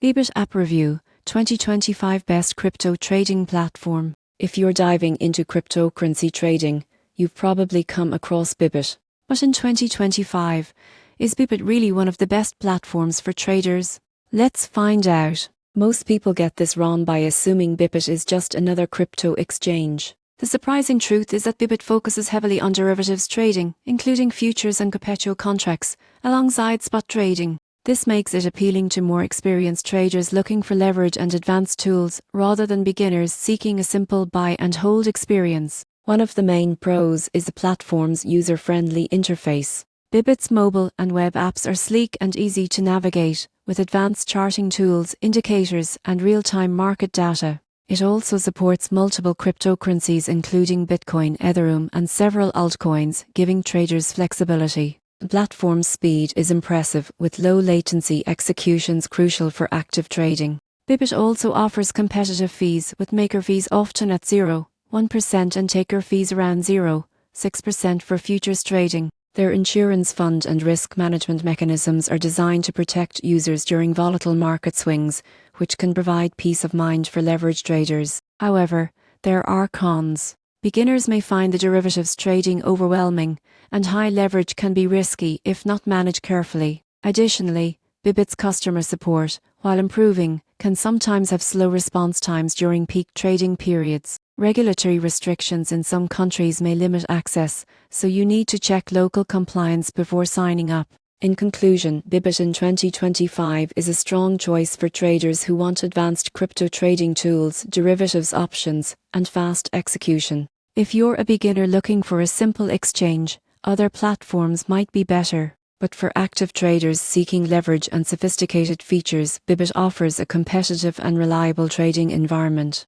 Bybit App Review 2025 Best Crypto Trading Platform. If you're diving into cryptocurrency trading, you've probably come across Bybit. But in 2025, is Bybit really one of the best platforms for traders? Let's find out. Most people get this wrong by assuming Bybit is just another crypto exchange. The surprising truth is that Bybit focuses heavily on derivatives trading, including futures and perpetual contracts, alongside spot trading. This makes it appealing to more experienced traders looking for leverage and advanced tools, rather than beginners seeking a simple buy and hold experience. One of the main pros is the platform's user-friendly interface. Bybit's mobile and web apps are sleek and easy to navigate, with advanced charting tools, indicators, and real-time market data. It also supports multiple cryptocurrencies including Bitcoin, Ethereum, and several altcoins, giving traders flexibility. The platform's speed is impressive, with low-latency executions crucial for active trading. Bybit also offers competitive fees, with maker fees often at 0.1% and taker fees around 0.6% for futures trading. Their insurance fund and risk management mechanisms are designed to protect users during volatile market swings, which can provide peace of mind for leverage traders. However, there are cons. Beginners may find the derivatives trading overwhelming, and high leverage can be risky if not managed carefully. Additionally, Bybit's customer support, while improving, can sometimes have slow response times during peak trading periods. Regulatory restrictions in some countries may limit access, so you need to check local compliance before signing up. In conclusion, Bybit in 2025 is a strong choice for traders who want advanced crypto trading tools, derivatives options, and fast execution. If you're a beginner looking for a simple exchange, other platforms might be better. But for active traders seeking leverage and sophisticated features, Bybit offers a competitive and reliable trading environment.